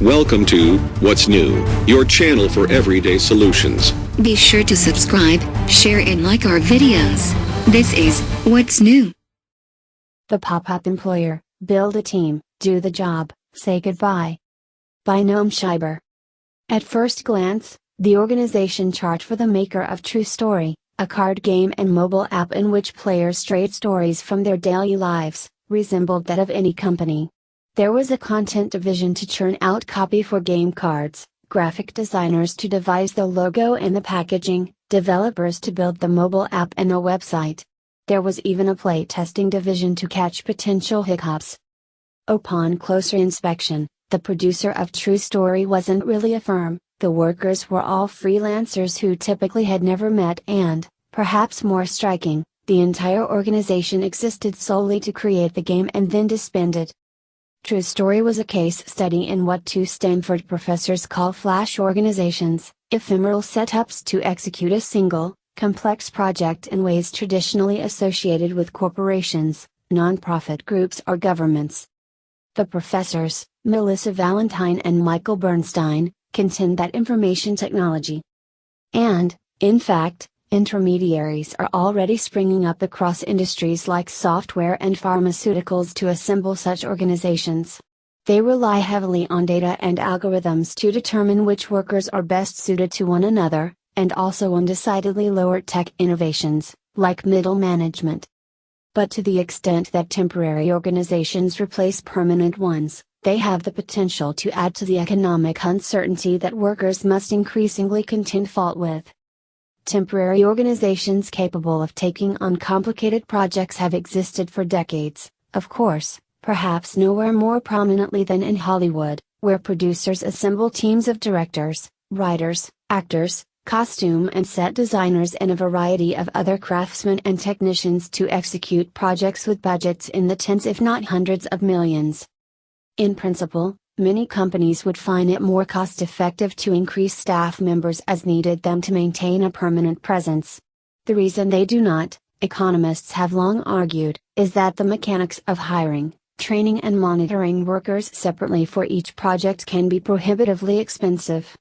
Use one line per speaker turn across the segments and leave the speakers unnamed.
Welcome to What's New, your channel for everyday solutions.
Be sure to subscribe, share and like our videos. This is What's New.
The Pop-Up Employer, Build a Team, Do the Job, Say Goodbye. By NOAM SCHEIBER. At first glance, the organization chart for the maker of True Story, a card game and mobile app in which players trade stories from their daily lives, resembled that of any company. There was a content division to churn out copy for game cards, graphic designers to devise the logo and the packaging, developers to build the mobile app and the website. There was even a play testing division to catch potential hiccups. Upon closer inspection, the producer of True Story wasn't really a firm, the workers were all freelancers who typically had never met and, perhaps more striking, the entire organization existed solely to create the game and then disbanded. True Story was a case study in what two Stanford professors call flash organizations, ephemeral setups to execute a single, complex project in ways traditionally associated with corporations, nonprofit groups or governments. The professors, Melissa Valentine and Michael Bernstein, contend that information technology and, in fact, intermediaries are already springing up across industries like software and pharmaceuticals to assemble such organizations. They rely heavily on data and algorithms to determine which workers are best suited to one another, and also on decidedly lower tech innovations, like middle management. But to the extent that temporary organizations replace permanent ones, they have the potential to add to the economic uncertainty that workers must increasingly contend fault with. Temporary organizations capable of taking on complicated projects have existed for decades, of course, perhaps nowhere more prominently than in Hollywood, where producers assemble teams of directors, writers, actors, costume and set designers and a variety of other craftsmen and technicians to execute projects with budgets in the tens if not hundreds of millions. In principle, many companies would find it more cost-effective to increase staff members as needed than to maintain a permanent presence. The reason they do not, economists have long argued, is that the mechanics of hiring, training and monitoring workers separately for each project can be prohibitively expensive.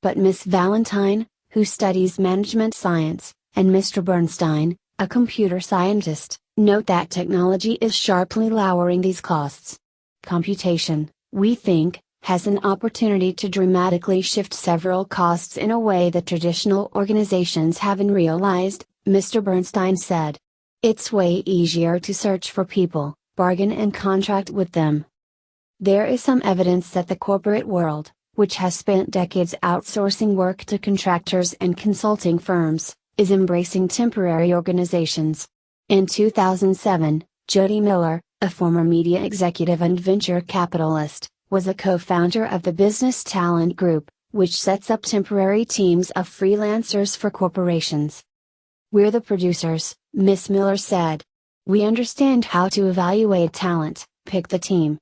But Ms. Valentine, who studies management science, and Mr. Bernstein, a computer scientist, note that technology is sharply lowering these costs. Computation, we think, has an opportunity to dramatically shift several costs in a way that traditional organizations haven't realized, Mr. Bernstein said. It's way easier to search for people, bargain and contract with them. There is some evidence that the corporate world, which has spent decades outsourcing work to contractors and consulting firms, is embracing temporary organizations. In 2007, Jody Miller, a former media executive and venture capitalist, was a co-founder of the Business Talent Group, which sets up temporary teams of freelancers for corporations. We're the producers, Ms. Miller said. We understand how to evaluate talent, pick the team.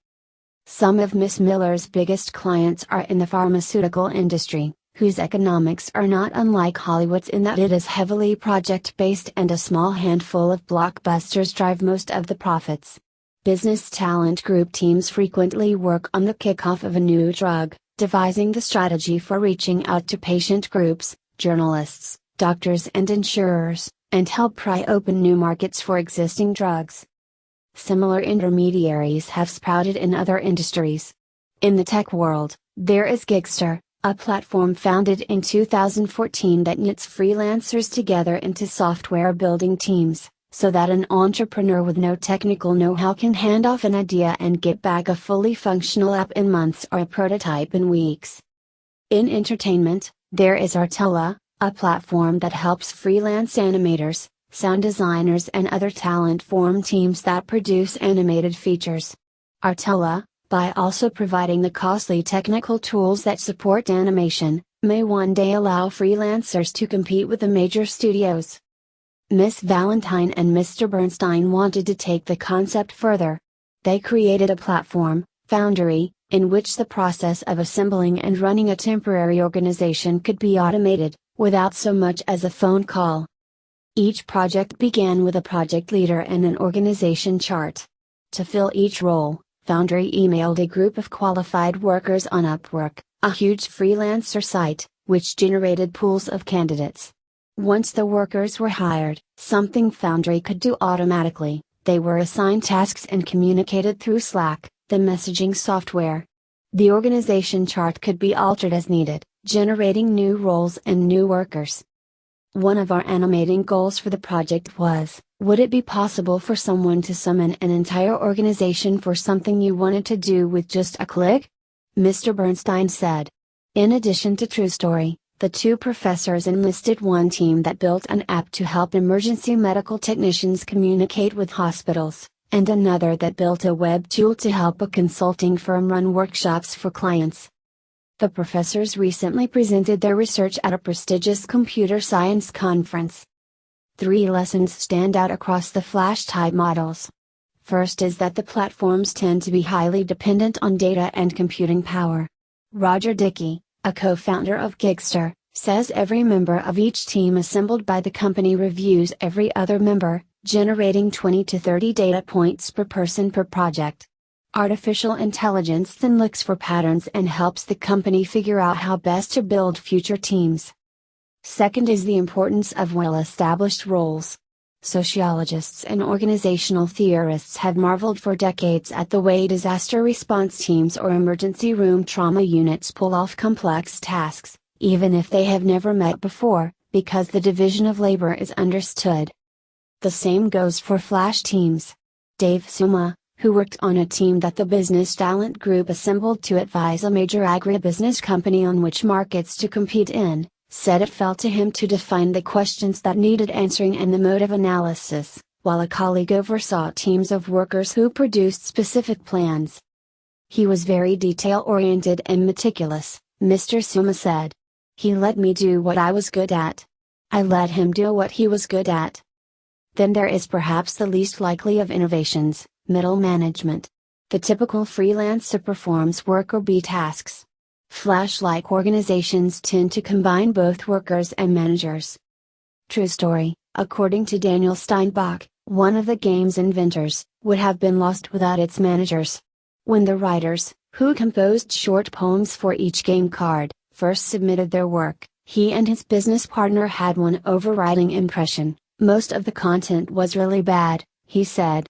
Some of Ms. Miller's biggest clients are in the pharmaceutical industry, whose economics are not unlike Hollywood's in that it is heavily project-based and a small handful of blockbusters drive most of the profits. Business Talent Group teams frequently work on the kickoff of a new drug, devising the strategy for reaching out to patient groups, journalists, doctors and insurers, and help pry open new markets for existing drugs. Similar intermediaries have sprouted in other industries. In the tech world, there is Gigster, a platform founded in 2014 that knits freelancers together into software building teams, so that an entrepreneur with no technical know-how can hand off an idea and get back a fully functional app in months or a prototype in weeks. In entertainment, there is Artella, a platform that helps freelance animators, sound designers and other talent form teams that produce animated features. Artella, by also providing the costly technical tools that support animation, may one day allow freelancers to compete with the major studios. Ms. Valentine and Mr. Bernstein wanted to take the concept further. They created a platform, Foundry, in which the process of assembling and running a temporary organization could be automated, without so much as a phone call. Each project began with a project leader and an organization chart. To fill each role, Foundry emailed a group of qualified workers on Upwork, a huge freelancer site, which generated pools of candidates. Once the workers were hired, something Foundry could do automatically, they were assigned tasks and communicated through Slack, the messaging software. The organization chart could be altered as needed, generating new roles and new workers. One of our animating goals for the project was, would it be possible for someone to summon an entire organization for something you wanted to do with just a click? Mr. Bernstein said. In addition to True Story, the two professors enlisted one team that built an app to help emergency medical technicians communicate with hospitals, and another that built a web tool to help a consulting firm run workshops for clients. The professors recently presented their research at a prestigious computer science conference. 3 lessons stand out across the Flash type models. First is that the platforms tend to be highly dependent on data and computing power. Roger Dickey, a co-founder of Gigster, says every member of each team assembled by the company reviews every other member, generating 20 to 30 data points per person per project. Artificial intelligence then looks for patterns and helps the company figure out how best to build future teams. Second is the importance of well-established roles. Sociologists and organizational theorists have marveled for decades at the way disaster response teams or emergency room trauma units pull off complex tasks, even if they have never met before, because the division of labor is understood. The same goes for Flash teams. Dave Suma, who worked on a team that the Business Talent Group assembled to advise a major agribusiness company on which markets to compete in, said it fell to him to define the questions that needed answering and the mode of analysis, while a colleague oversaw teams of workers who produced specific plans. He was very detail-oriented and meticulous, Mr. Suma said. He let me do what I was good at. I let him do what he was good at. Then there is perhaps the least likely of innovations, middle management. The typical freelancer performs work or B tasks. Flash-like organizations tend to combine both workers and managers. True Story, according to Daniel Steinbach, one of the game's inventors, would have been lost without its managers. When the writers, who composed short poems for each game card, first submitted their work, he and his business partner had one overriding impression: most of the content was really bad, he said.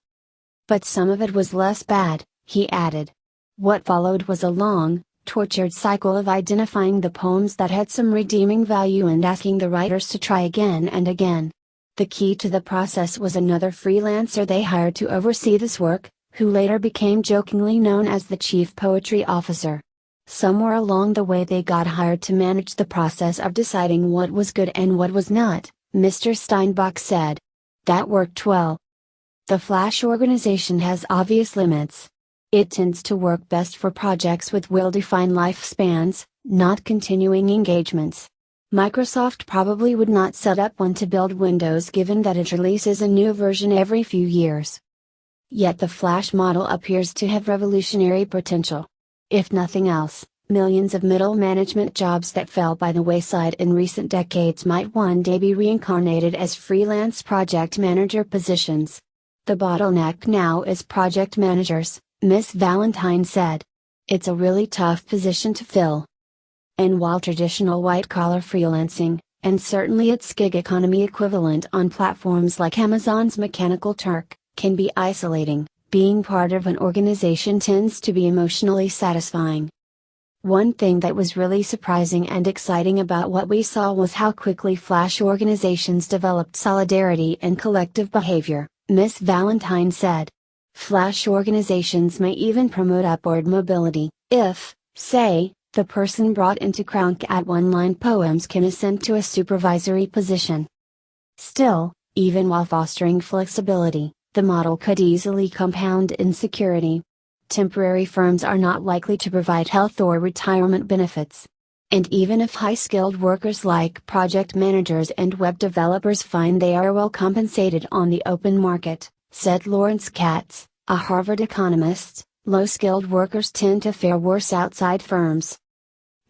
But some of it was less bad, he added. What followed was a long, tortured cycle of identifying the poems that had some redeeming value and asking the writers to try again and again. The key to the process was another freelancer they hired to oversee this work, who later became jokingly known as the Chief Poetry Officer. Somewhere along the way they got hired to manage the process of deciding what was good and what was not, Mr. Steinbach said. That worked well. The Flash organization has obvious limits. It tends to work best for projects with well-defined lifespans, not continuing engagements. Microsoft probably would not set up one to build Windows given that it releases a new version every few years. Yet the Flash model appears to have revolutionary potential. If nothing else, millions of middle management jobs that fell by the wayside in recent decades might one day be reincarnated as freelance project manager positions. The bottleneck now is project managers, Ms. Valentine said. It's a really tough position to fill. And while traditional white-collar freelancing, and certainly its gig economy equivalent on platforms like Amazon's Mechanical Turk, can be isolating, being part of an organization tends to be emotionally satisfying. One thing that was really surprising and exciting about what we saw was how quickly Flash organizations developed solidarity and collective behavior, Ms. Valentine said. Flash organizations may even promote upward mobility, if, say, the person brought in to crank out one-line poems can ascend to a supervisory position. Still, even while fostering flexibility, the model could easily compound insecurity. Temporary firms are not likely to provide health or retirement benefits. And even if high-skilled workers like project managers and web developers find they are well compensated on the open market, said Lawrence Katz, a Harvard economist, low-skilled workers tend to fare worse outside firms.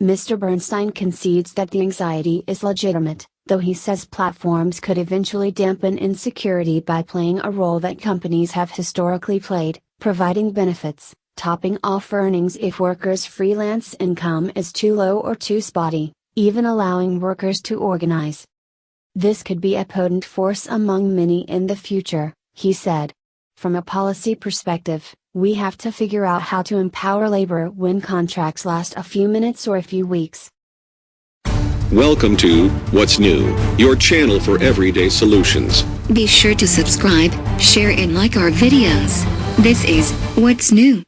Mr. Bernstein concedes that the anxiety is legitimate, though he says platforms could eventually dampen insecurity by playing a role that companies have historically played, providing benefits, topping off earnings if workers' freelance income is too low or too spotty, even allowing workers to organize. This could be a potent force among many in the future, he said. From a policy perspective, we have to figure out how to empower labor when contracts last a few minutes or a few weeks.
Welcome to What's New, your channel for everyday solutions.
Be sure to subscribe, share and like our videos. This is What's New.